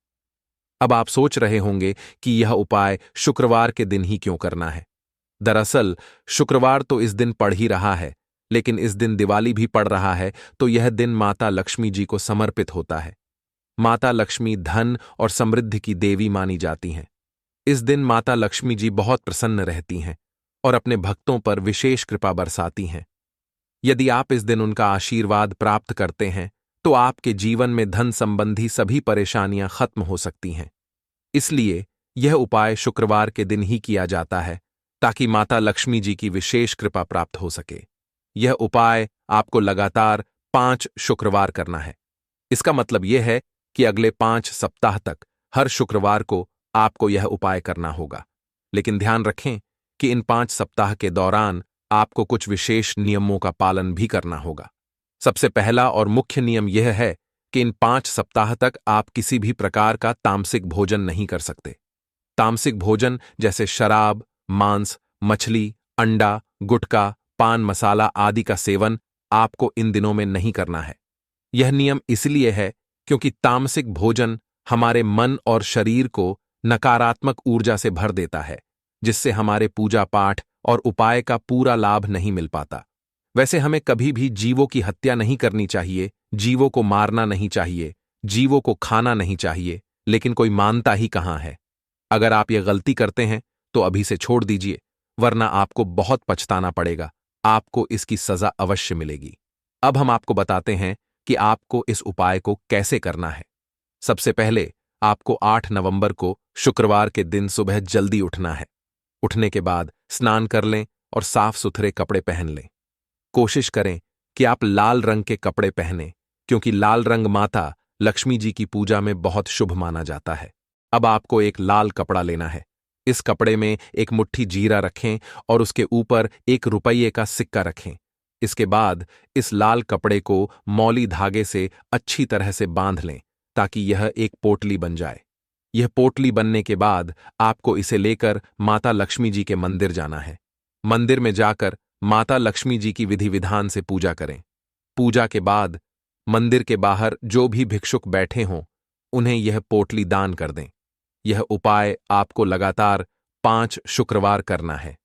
अब आप सोच रहे होंगे कि यह उपाय शुक्रवार के दिन ही क्यों करना है। दरअसल शुक्रवार तो इस दिन पड़ ही रहा है, लेकिन इस दिन दिवाली भी पड़ रहा है, तो यह दिन माता लक्ष्मी जी को समर्पित होता है। माता लक्ष्मी धन और समृद्धि की देवी मानी जाती हैं। इस दिन माता लक्ष्मी जी बहुत प्रसन्न रहती हैं और अपने भक्तों पर विशेष कृपा बरसाती हैं। यदि आप इस दिन उनका आशीर्वाद प्राप्त करते हैं, तो आपके जीवन में धन संबंधी सभी परेशानियां खत्म हो सकती हैं। इसलिए यह उपाय शुक्रवार के दिन ही किया जाता है, ताकि माता लक्ष्मी जी की विशेष कृपा प्राप्त हो सके। यह उपाय आपको लगातार 5 शुक्रवार करना है। इसका मतलब यह है कि अगले 5 सप्ताह तक हर शुक्रवार को आपको यह उपाय करना होगा। लेकिन ध्यान रखें कि इन 5 सप्ताह के दौरान आपको कुछ विशेष नियमों का पालन भी करना होगा। सबसे पहला और मुख्य नियम यह है कि इन 5 सप्ताह तक आप किसी भी प्रकार का तामसिक भोजन नहीं कर सकते। तामसिक भोजन जैसे शराब, मांस, मछली, अंडा, गुटखा, पान मसाला आदि का सेवन आपको इन दिनों में नहीं करना है। यह नियम इसलिए है क्योंकि तामसिक भोजन हमारे मन और शरीर को नकारात्मक ऊर्जा से भर देता है, जिससे हमारे पूजा पाठ और उपाय का पूरा लाभ नहीं मिल पाता। वैसे हमें कभी भी जीवों की हत्या नहीं करनी चाहिए, जीवों को मारना नहीं चाहिए, जीवों को खाना नहीं चाहिए, लेकिन कोई मानता ही कहां है। अगर आप ये गलती करते हैं तो अभी से छोड़ दीजिए, वरना आपको बहुत पछताना पड़ेगा। आपको इसकी सजा अवश्य मिलेगी। अब हम आपको बताते हैं कि आपको इस उपाय को कैसे करना है। सबसे पहले आपको 8 नवंबर को शुक्रवार के दिन सुबह जल्दी उठना है। उठने के बाद स्नान कर लें और साफ सुथरे कपड़े पहन लें। कोशिश करें कि आप लाल रंग के कपड़े पहनें, क्योंकि लाल रंग माता लक्ष्मी जी की पूजा में बहुत शुभ माना जाता है। अब आपको एक लाल कपड़ा लेना है। इस कपड़े में एक मुट्ठी जीरा रखें और उसके ऊपर 1 रुपये का सिक्का रखें। इसके बाद इस लाल कपड़े को मौली धागे से अच्छी तरह से बांध लें, ताकि यह एक पोटली बन जाए। यह पोटली बनने के बाद आपको इसे लेकर माता लक्ष्मी जी के मंदिर जाना है। मंदिर में जाकर माता लक्ष्मी जी की विधि विधान से पूजा करें। पूजा के बाद मंदिर के बाहर जो भी भिक्षुक बैठे हों, उन्हें यह पोटली दान कर दें। यह उपाय आपको लगातार 5 शुक्रवार करना है।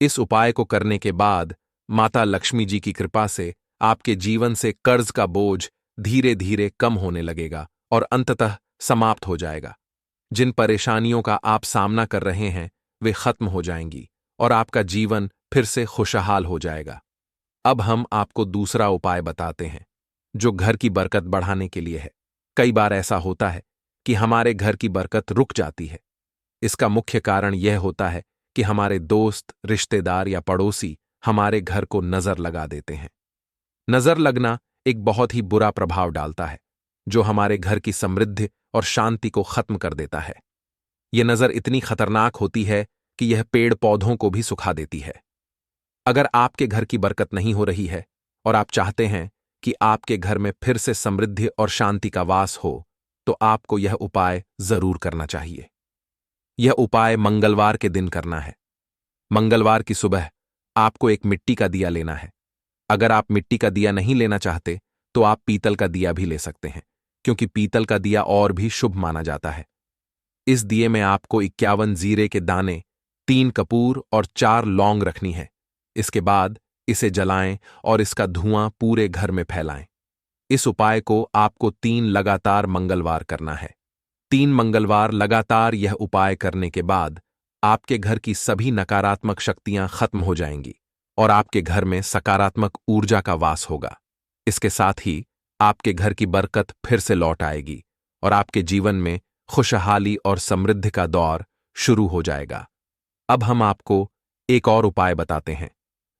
इस उपाय को करने के बाद माता लक्ष्मी जी की कृपा से आपके जीवन से कर्ज का बोझ धीरे धीरे कम होने लगेगा और अंततः समाप्त हो जाएगा। जिन परेशानियों का आप सामना कर रहे हैं, वे खत्म हो जाएंगी और आपका जीवन फिर से खुशहाल हो जाएगा। अब हम आपको दूसरा उपाय बताते हैं, जो घर की बरकत बढ़ाने के लिए है। कई बार ऐसा होता है कि हमारे घर की बरकत रुक जाती है। इसका मुख्य कारण यह होता है कि हमारे दोस्त, रिश्तेदार या पड़ोसी हमारे घर को नजर लगा देते हैं। नजर लगना एक बहुत ही बुरा प्रभाव डालता है, जो हमारे घर की समृद्धि और शांति को खत्म कर देता है। यह नजर इतनी खतरनाक होती है कि यह पेड़ पौधों को भी सुखा देती है। अगर आपके घर की बरकत नहीं हो रही है और आप चाहते हैं कि आपके घर में फिर से समृद्धि और शांति का वास हो, तो आपको यह उपाय जरूर करना चाहिए। यह उपाय मंगलवार के दिन करना है। मंगलवार की सुबह आपको एक मिट्टी का दिया लेना है। अगर आप मिट्टी का दिया नहीं लेना चाहते, तो आप पीतल का दिया भी ले सकते हैं, क्योंकि पीतल का दिया और भी शुभ माना जाता है। इस दिए में आपको 51 जीरे के दाने, 3 कपूर और 4 लौंग रखनी है। इसके बाद इसे जलाएं और इसका धुआं पूरे घर में फैलाएं। इस उपाय को आपको 3 लगातार मंगलवार करना है। 3 मंगलवार लगातार यह उपाय करने के बाद आपके घर की सभी नकारात्मक शक्तियां खत्म हो जाएंगी और आपके घर में सकारात्मक ऊर्जा का वास होगा। इसके साथ ही आपके घर की बरकत फिर से लौट आएगी और आपके जीवन में खुशहाली और समृद्धि का दौर शुरू हो जाएगा। अब हम आपको एक और उपाय बताते हैं,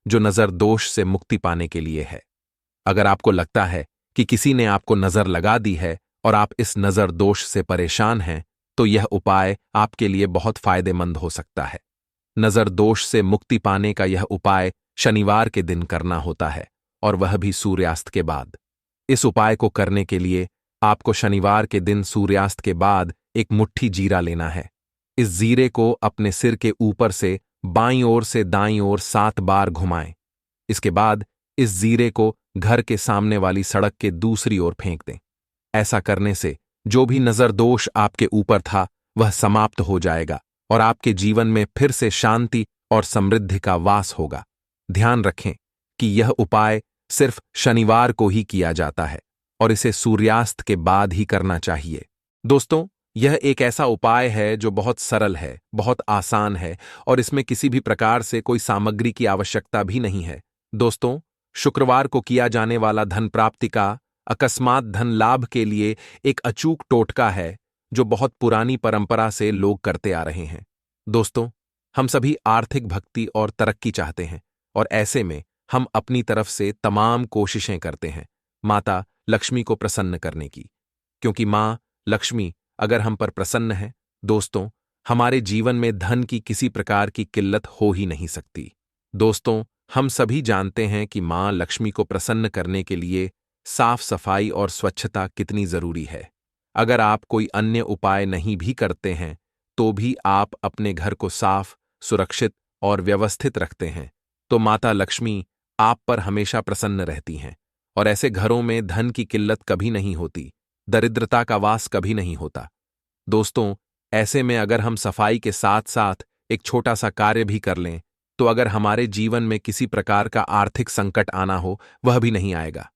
जो नजर दोष से मुक्ति पाने के लिए है। अगर आपको लगता है कि किसी ने आपको नजर लगा दी है और आप इस नजर दोष से परेशान हैं, तो यह उपाय आपके लिए बहुत फायदेमंद हो सकता है। नजर दोष से मुक्ति पाने का यह उपाय शनिवार के दिन करना होता है, और वह भी सूर्यास्त के बाद। इस उपाय को करने के लिए आपको शनिवार के दिन सूर्यास्त के बाद एक मुट्ठी जीरा लेना है। इस जीरे को अपने सिर के ऊपर से बाईं ओर से दाईं ओर 7 बार घुमाएं। इसके बाद इस जीरे को घर के सामने वाली सड़क के दूसरी ओर फेंक दें। ऐसा करने से जो भी नजर दोष आपके ऊपर था वह समाप्त हो जाएगा और आपके जीवन में फिर से शांति और समृद्धि का वास होगा। ध्यान रखें कि यह उपाय सिर्फ शनिवार को ही किया जाता है और इसे सूर्यास्त के बाद ही करना चाहिए। दोस्तों, यह एक ऐसा उपाय है जो बहुत सरल है, बहुत आसान है और इसमें किसी भी प्रकार से कोई सामग्री की आवश्यकता भी नहीं है। दोस्तों, शुक्रवार को किया जाने वाला धन प्राप्ति का, अकस्मात धन लाभ के लिए एक अचूक टोटका है जो बहुत पुरानी परंपरा से लोग करते आ रहे हैं। दोस्तों, हम सभी आर्थिक भक्ति और तरक्की चाहते हैं और ऐसे में हम अपनी तरफ से तमाम कोशिशें करते हैं माता लक्ष्मी को प्रसन्न करने की, क्योंकि मां लक्ष्मी अगर हम पर प्रसन्न है, दोस्तों, हमारे जीवन में धन की किसी प्रकार की किल्लत हो ही नहीं सकती। दोस्तों, हम सभी जानते हैं कि मां लक्ष्मी को प्रसन्न करने के लिए साफ सफाई और स्वच्छता कितनी जरूरी है। अगर आप कोई अन्य उपाय नहीं भी करते हैं तो भी आप अपने घर को साफ, सुरक्षित और व्यवस्थित रखते हैं तो माता लक्ष्मी आप पर हमेशा प्रसन्न रहती हैं और ऐसे घरों में धन की किल्लत कभी नहीं होती, दरिद्रता का वास कभी नहीं होता। दोस्तों, ऐसे में अगर हम सफाई के साथ साथ एक छोटा सा कार्य भी कर लें तो अगर हमारे जीवन में किसी प्रकार का आर्थिक संकट आना हो वह भी नहीं आएगा।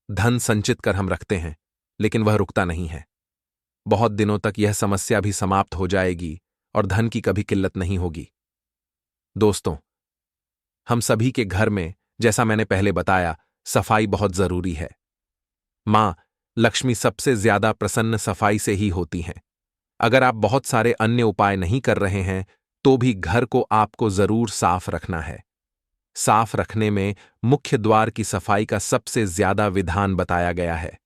धन संचित कर हम रखते हैं लेकिन वह रुकता नहीं है। बहुत दिनों तक यह समस्या भी समाप्त हो जाएगी और धन की कभी किल्लत नहीं होगी। दोस्तों, हम सभी के घर में, जैसा मैंने पहले बताया, सफाई बहुत जरूरी है। मां लक्ष्मी सबसे ज्यादा प्रसन्न सफाई से ही होती हैं। अगर आप बहुत सारे अन्य उपाय नहीं कर रहे हैं तो भी घर को आपको जरूर साफ रखना है। साफ रखने में मुख्य द्वार की सफाई का सबसे ज्यादा विधान बताया गया है।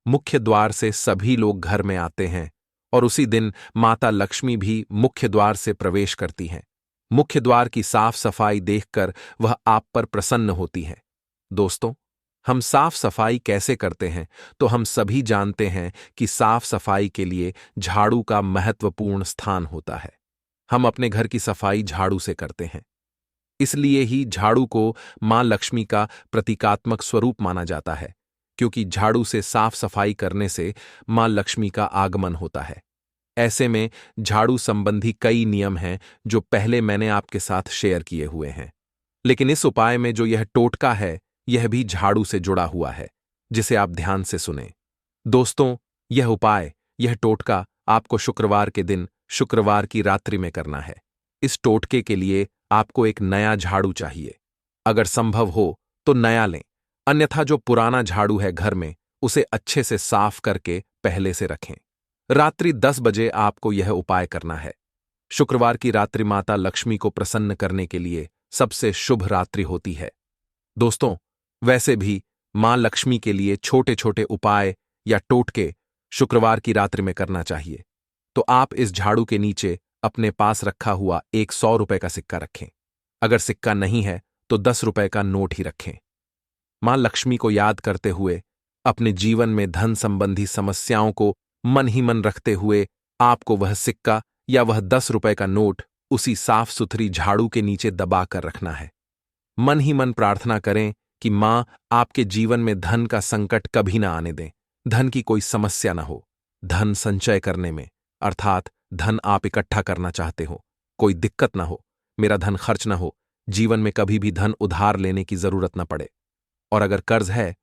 मुख्य द्वार से सभी लोग घर में आते हैं और उसी दिन माता लक्ष्मी भी मुख्य द्वार से प्रवेश करती हैं। मुख्य द्वार की साफ सफाई देखकर वह आप पर प्रसन्न होती है। दोस्तों, हम साफ सफाई कैसे करते हैं तो हम सभी जानते हैं कि साफ सफाई के लिए झाड़ू का महत्वपूर्ण स्थान होता है। हम अपने घर की सफाई झाड़ू से करते हैं, इसलिए ही झाड़ू को मां लक्ष्मी का प्रतीकात्मक स्वरूप माना जाता है, क्योंकि झाड़ू से साफ सफाई करने से मां लक्ष्मी का आगमन होता है। ऐसे में झाड़ू संबंधी कई नियम हैं जो पहले मैंने आपके साथ शेयर किए हुए हैं, लेकिन इस उपाय में जो यह टोटका है यह भी झाड़ू से जुड़ा हुआ है, जिसे आप ध्यान से सुनें। दोस्तों, यह उपाय, यह टोटका आपको शुक्रवार के दिन, शुक्रवार की रात्रि में करना है। इस टोटके के लिए आपको एक नया झाड़ू चाहिए। अगर संभव हो तो नया लें, अन्यथा जो पुराना झाड़ू है घर में उसे अच्छे से साफ करके पहले से रखें। रात्रि 10 बजे आपको यह उपाय करना है। शुक्रवार की रात्रि माता लक्ष्मी को प्रसन्न करने के लिए सबसे शुभ रात्रि होती है। दोस्तों, वैसे भी मां लक्ष्मी के लिए छोटे छोटे उपाय या टोटके शुक्रवार की रात्रि में करना चाहिए, तो आप इस झाड़ू के नीचे अपने पास रखा हुआ एक 100 रुपए का सिक्का रखें। अगर सिक्का नहीं है तो 10 रुपए का नोट ही रखें। मां लक्ष्मी को याद करते हुए, अपने जीवन में धन संबंधी समस्याओं को मन ही मन रखते हुए आपको वह सिक्का या वह 10 रुपए का नोट उसी साफ सुथरी झाड़ू के नीचे दबा कर रखना है। मन ही मन प्रार्थना करें कि मां आपके जीवन में धन का संकट कभी ना आने दें, धन की कोई समस्या ना हो। धन संचय करने में, अर्थात धन आप इकट्ठा करना चाहते हो, कोई दिक्कत ना हो, मेरा धन खर्च ना हो, जीवन में कभी भी धन उधार लेने की जरूरत ना पड़े, और अगर कर्ज है